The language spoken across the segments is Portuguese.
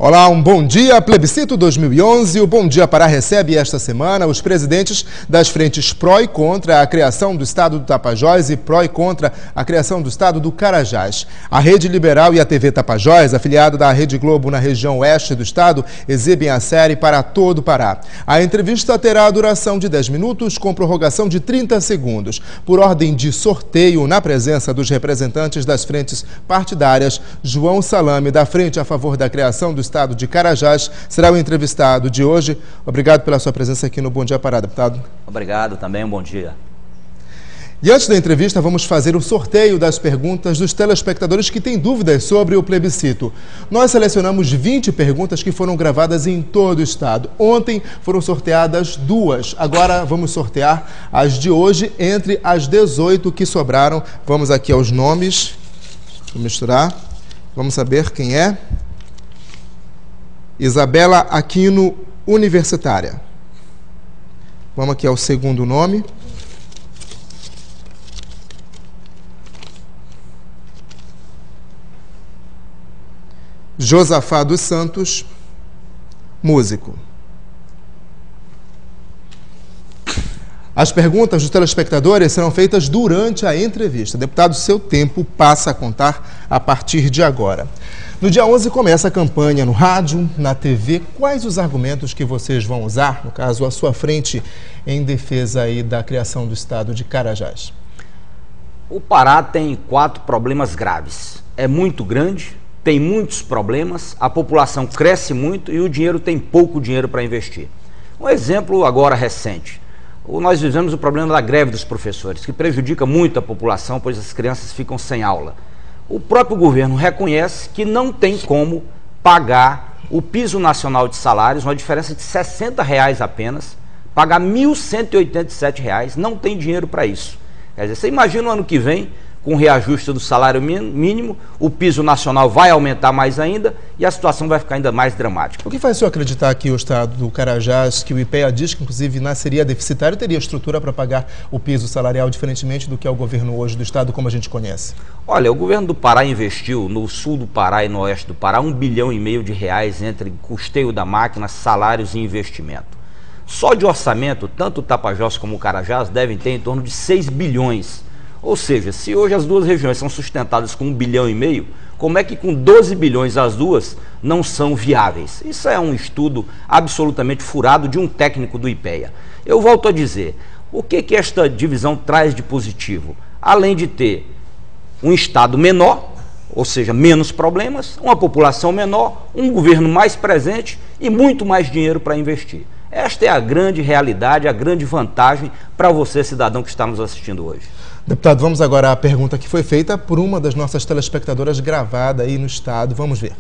Olá, um bom dia. Plebiscito 2011. O Bom Dia Pará recebe esta semana os presidentes das frentes pró e contra a criação do estado do Tapajós e pró e contra a criação do estado do Carajás. A Rede Liberal e a TV Tapajós, afiliada da Rede Globo na região oeste do estado, exibem a série para todo o Pará. A entrevista terá a duração de 10 minutos com prorrogação de 30 segundos. Por ordem de sorteio, na presença dos representantes das frentes partidárias, João Salame, da Frente a Favor da Criação do Estado de Carajás, será o entrevistado de hoje. Obrigado pela sua presença aqui no Bom Dia Pará, deputado. Obrigado também, um bom dia. E antes da entrevista, vamos fazer o sorteio das perguntas dos telespectadores que têm dúvidas sobre o plebiscito. Nós selecionamos 20 perguntas que foram gravadas em todo o estado. Ontem foram sorteadas 2. Agora vamos sortear as de hoje entre as 18 que sobraram. Vamos aqui aos nomes. Vou misturar. Vamos saber quem é. Isabela Aquino, universitária. Vamos aqui ao segundo nome. Josafá dos Santos, músico. As perguntas dos telespectadores serão feitas durante a entrevista. Deputado, seu tempo passa a contar a partir de agora. No dia 11 começa a campanha no rádio, na TV. Quais os argumentos que vocês vão usar, no caso, a sua frente, em defesa aí da criação do estado de Carajás? O Pará tem 4 problemas graves. É muito grande, tem muitos problemas, a população cresce muito e o dinheiro tem pouco dinheiro para investir. Um exemplo agora recente. Nós vivemos o problema da greve dos professores, que prejudica muito a população, pois as crianças ficam sem aula. O próprio governo reconhece que não tem como pagar o piso nacional de salários, uma diferença de R$60 apenas, pagar R$ 1.187, não tem dinheiro para isso. Quer dizer, você imagina o ano que vem, com o reajuste do salário mínimo, o piso nacional vai aumentar mais ainda e a situação vai ficar ainda mais dramática. O que faz o senhor acreditar que o estado do Carajás, que o IPEA diz que inclusive nasceria deficitário, teria estrutura para pagar o piso salarial diferentemente do que é o governo hoje do estado, como a gente conhece? Olha, o governo do Pará investiu no sul do Pará e no oeste do Pará R$1,5 bilhão entre custeio da máquina, salários e investimento. Só de orçamento, tanto o Tapajós como o Carajás devem ter em torno de 6 bilhões. Ou seja, se hoje as duas regiões são sustentadas com R$1,5 bilhão, como é que com 12 bilhões as duas não são viáveis? Isso é um estudo absolutamente furado de um técnico do IPEA. Eu volto a dizer, o que esta divisão traz de positivo? Além de ter um estado menor, ou seja, menos problemas, uma população menor, um governo mais presente e muito mais dinheiro para investir. Esta é a grande realidade, a grande vantagem para você, cidadão que está nos assistindo hoje. Deputado, vamos agora à pergunta que foi feita por uma das nossas telespectadoras gravada aí no estado. Vamos ver.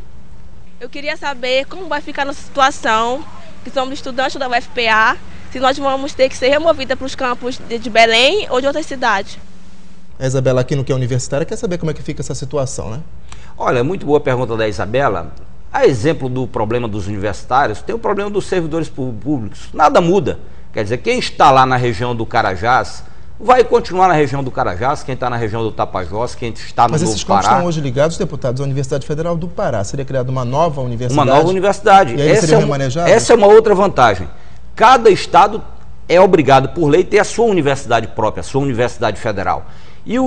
Eu queria saber como vai ficar nossa situação, que somos estudantes da UFPA, se nós vamos ter que ser removida para os campos de Belém ou de outra cidade. A Isabela Aquino, que é universitária, quer saber como é que fica essa situação, né? Olha, muito boa a pergunta da Isabela. A exemplo do problema dos universitários, tem o problema dos servidores públicos. Nada muda. Quer dizer, quem está lá na região do Carajás vai continuar na região do Carajás, quem está na região do Tapajós, quem está no Novo Pará. Mas esses campos estão hoje ligados, deputados, à Universidade Federal do Pará. Seria criada uma nova universidade? Uma nova universidade. E aí seria remanejado? Essa é uma outra vantagem. Cada estado é obrigado, por lei, a ter a sua universidade própria, a sua universidade federal. E o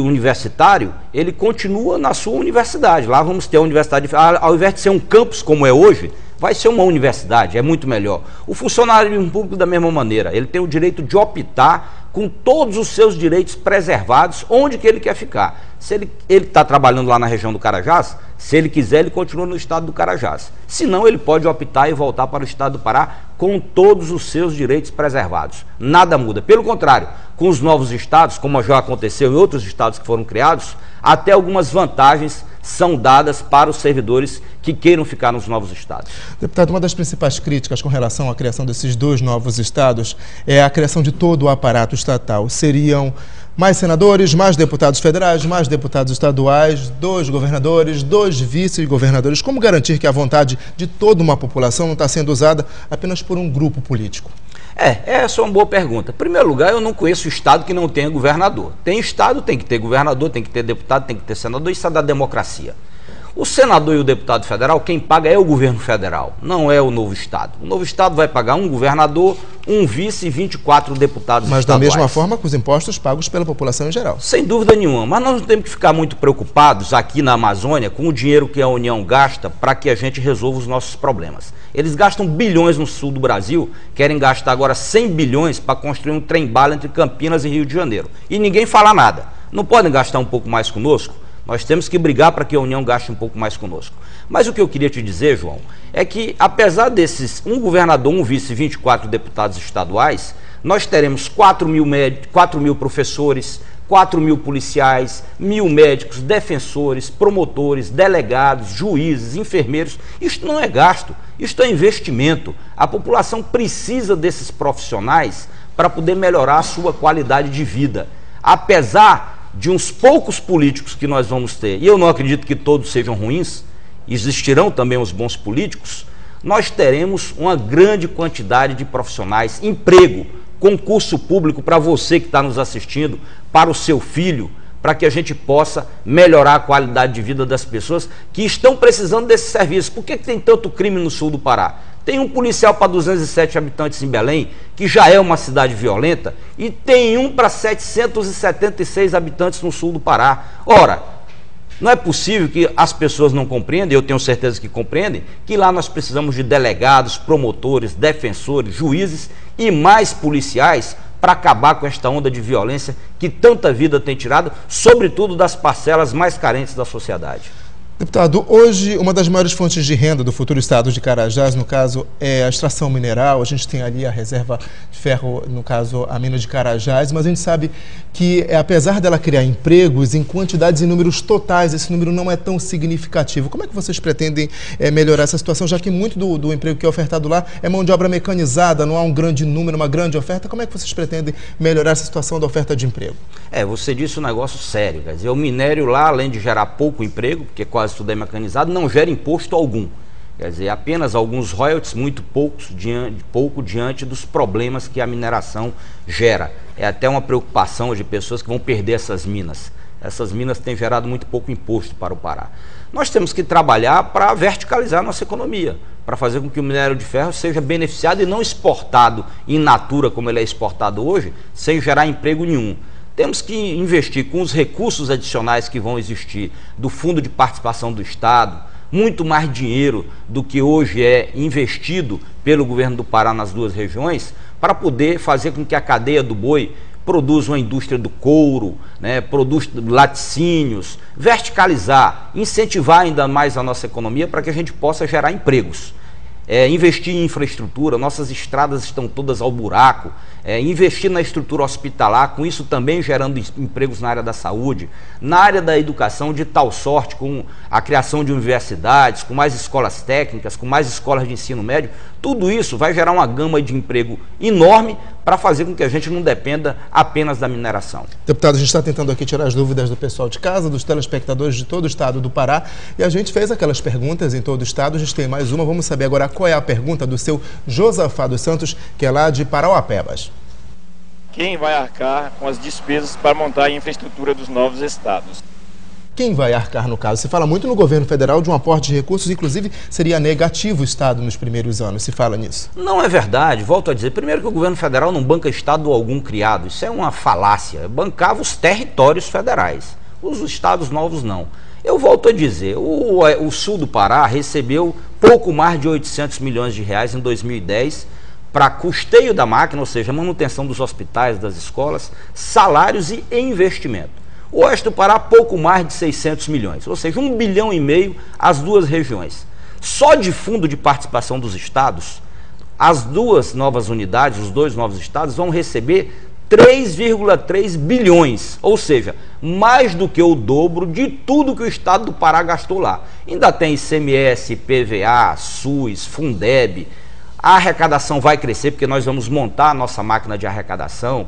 universitário, ele continua na sua universidade. Lá vamos ter a universidade, ao invés de ser um campus como é hoje, vai ser uma universidade, é muito melhor. O funcionário público da mesma maneira, ele tem o direito de optar com todos os seus direitos preservados, onde que ele quer ficar. Se ele está trabalhando lá na região do Carajás, se ele quiser, ele continua no estado do Carajás. Se não, ele pode optar e voltar para o estado do Pará com todos os seus direitos preservados. Nada muda. Pelo contrário, com os novos estados, como já aconteceu em outros estados que foram criados, até algumas vantagens são dadas para os servidores que queiram ficar nos novos estados. Deputado, uma das principais críticas com relação à criação desses 2 novos estados é a criação de todo o aparato estatal. Seriam mais senadores, mais deputados federais, mais deputados estaduais, 2 governadores, 2 vice-governadores. Como garantir que a vontade de toda uma população não está sendo usada apenas por um grupo político? Essa é uma boa pergunta. Em primeiro lugar, eu não conheço estado que não tenha governador. Tem estado, tem que ter governador, tem que ter deputado, tem que ter senador, isso é da democracia. O senador e o deputado federal, quem paga é o governo federal, não é o novo estado. O novo estado vai pagar um governador, um vice e 24 deputados Mas estaduais. da mesma forma com os impostos pagos pela população em geral. Sem dúvida nenhuma, mas nós não temos que ficar muito preocupados aqui na Amazônia com o dinheiro que a União gasta para que a gente resolva os nossos problemas. Eles gastam bilhões no sul do Brasil, querem gastar agora 100 bilhões para construir um trem-bala entre Campinas e Rio de Janeiro. E ninguém fala nada. Não podem gastar um pouco mais conosco? Nós temos que brigar para que a União gaste um pouco mais conosco. Mas o que eu queria te dizer, João, é que apesar desses um governador, um vice e 24 deputados estaduais, nós teremos 4 mil professores, 4 mil policiais, 1.000 médicos, defensores, promotores, delegados, juízes, enfermeiros. Isto não é gasto, isto é investimento. A população precisa desses profissionais para poder melhorar a sua qualidade de vida. Apesar de uns poucos políticos que nós vamos ter, e eu não acredito que todos sejam ruins, existirão também os bons políticos, nós teremos uma grande quantidade de profissionais, emprego, concurso público para você que está nos assistindo, para o seu filho, para que a gente possa melhorar a qualidade de vida das pessoas que estão precisando desse serviço. Por que tem tanto crime no sul do Pará? Tem um policial para 207 habitantes em Belém, que já é uma cidade violenta, e tem um para 776 habitantes no sul do Pará. Ora, não é possível que as pessoas não compreendem, eu tenho certeza que compreendem, que lá nós precisamos de delegados, promotores, defensores, juízes e mais policiais para acabar com esta onda de violência que tanta vida tem tirado, sobretudo das parcelas mais carentes da sociedade. Deputado, hoje uma das maiores fontes de renda do futuro estado de Carajás, no caso, é a extração mineral. A gente tem ali a reserva de ferro, no caso, a mina de Carajás, mas a gente sabe que, apesar dela criar empregos em quantidades e números totais, esse número não é tão significativo. Como é que vocês pretendem melhorar essa situação, já que muito do emprego que é ofertado lá é mão de obra mecanizada, não há um grande número, uma grande oferta? Como é que vocês pretendem melhorar essa situação da oferta de emprego? Você disse um negócio sério, quer dizer, o minério lá, além de gerar pouco emprego, porque quase tudo é mecanizado, não gera imposto algum. Quer dizer, apenas alguns royalties, muito pouco diante dos problemas que a mineração gera. É até uma preocupação de pessoas que vão perder essas minas. Essas minas têm gerado muito pouco imposto para o Pará. Nós temos que trabalhar para verticalizar a nossa economia, para fazer com que o minério de ferro seja beneficiado e não exportado in natura, como ele é exportado hoje, sem gerar emprego nenhum. Temos que investir com os recursos adicionais que vão existir do Fundo de Participação do Estado, muito mais dinheiro do que hoje é investido pelo governo do Pará nas duas regiões, para poder fazer com que a cadeia do boi produza uma indústria do couro, produz laticínios, verticalizar, incentivar ainda mais a nossa economia para que a gente possa gerar empregos. Investir em infraestrutura, nossas estradas estão todas ao buraco, investir na estrutura hospitalar, com isso também gerando empregos na área da saúde, na área da educação, de tal sorte, com a criação de universidades, com mais escolas técnicas, com mais escolas de ensino médio. Tudo isso vai gerar uma gama de emprego enorme para fazer com que a gente não dependa apenas da mineração. Deputado, a gente está tentando aqui tirar as dúvidas do pessoal de casa, dos telespectadores de todo o estado do Pará, e a gente fez aquelas perguntas em todo o estado. A gente tem mais uma, vamos saber agora qual é a pergunta do seu Josafá dos Santos, que é lá de Parauapebas. Quem vai arcar com as despesas para montar a infraestrutura dos novos estados? Quem vai arcar no caso? Se fala muito no governo federal de um aporte de recursos, inclusive seria negativo o Estado nos primeiros anos, se fala nisso. Não é verdade, volto a dizer, primeiro que o governo federal não banca Estado algum criado, isso é uma falácia, bancava os territórios federais, os estados novos não. Eu volto a dizer, o sul do Pará recebeu pouco mais de 800 milhões de reais em 2010 para custeio da máquina, ou seja, manutenção dos hospitais, das escolas, salários e investimento. O oeste do Pará, pouco mais de 600 milhões, ou seja, 1,5 bilhão as duas regiões. Só de fundo de participação dos estados, as duas novas unidades, os dois novos estados, vão receber 3,3 bilhões, ou seja, mais do que o dobro de tudo que o estado do Pará gastou lá. Ainda tem ICMS, PVA, SUS, Fundeb. A arrecadação vai crescer porque nós vamos montar a nossa máquina de arrecadação.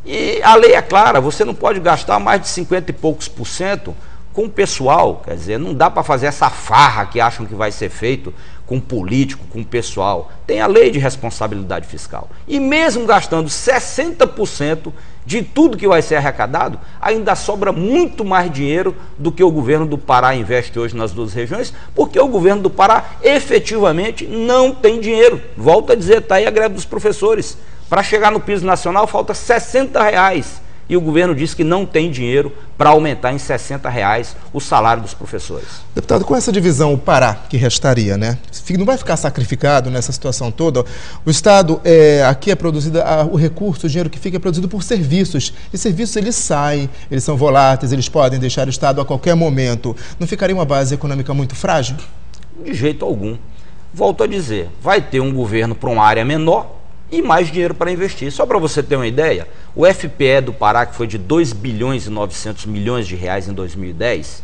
E a lei é clara, você não pode gastar mais de 50 e poucos % com o pessoal, quer dizer, não dá para fazer essa farra que acham que vai ser feito com político, com o pessoal. Tem a lei de responsabilidade fiscal. E mesmo gastando 60% de tudo que vai ser arrecadado, ainda sobra muito mais dinheiro do que o governo do Pará investe hoje nas duas regiões, porque o governo do Pará efetivamente não tem dinheiro. Volto a dizer, está aí a greve dos professores. Para chegar no piso nacional falta R$60. E o governo diz que não tem dinheiro para aumentar em R$60 o salário dos professores. Deputado, com essa divisão, o Pará que restaria, né? Não vai ficar sacrificado nessa situação toda? O Estado, aqui é produzido, o recurso, o dinheiro que fica é produzido por serviços. E serviços, eles saem, eles são voláteis, eles podem deixar o Estado a qualquer momento. Não ficaria uma base econômica muito frágil? De jeito algum. Volto a dizer, vai ter um governo para uma área menor e mais dinheiro para investir. Só para você ter uma ideia, o FPE do Pará, que foi de 2 bilhões e 900 milhões de reais em 2010,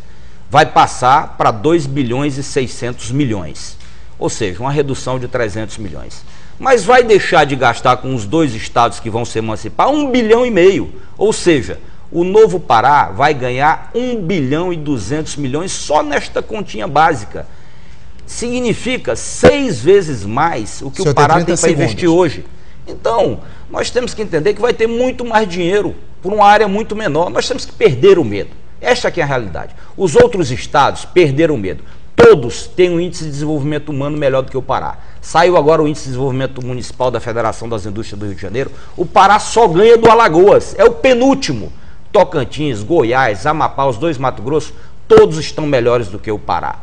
vai passar para 2 bilhões e 600 milhões. Ou seja, uma redução de 300 milhões. Mas vai deixar de gastar com os dois estados que vão se emancipar 1,5 bilhão. Ou seja, o novo Pará vai ganhar 1 bilhão e 200 milhões só nesta continha básica. Significa 6 vezes mais o que o Pará tem para investir hoje. Então, nós temos que entender que vai ter muito mais dinheiro por uma área muito menor. Nós temos que perder o medo. Esta aqui é a realidade. Os outros estados perderam o medo. Todos têm um índice de desenvolvimento humano melhor do que o Pará. Saiu agora o índice de desenvolvimento municipal da Federação das Indústrias do Rio de Janeiro. O Pará só ganha do Alagoas. É o penúltimo. Tocantins, Goiás, Amapá, os dois Mato Grosso, todos estão melhores do que o Pará.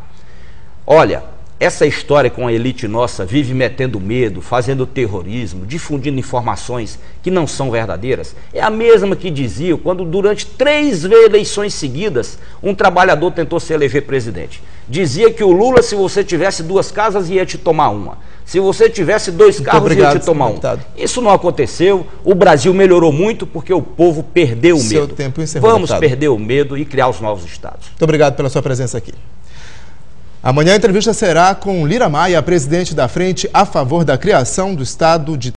Olha, essa história com a elite nossa vive metendo medo, fazendo terrorismo, difundindo informações que não são verdadeiras, é a mesma que dizia quando durante 3 eleições seguidas um trabalhador tentou se eleger presidente. Dizia que o Lula, se você tivesse 2 casas, ia te tomar uma. Se você tivesse 2 carros, ia te tomar um. Isso não aconteceu, o Brasil melhorou muito porque o povo perdeu o medo. Vamos perder o medo e criar os novos estados. Muito obrigado pela sua presença aqui. Amanhã a entrevista será com Lira Maia, presidente da Frente a favor da criação do Estado de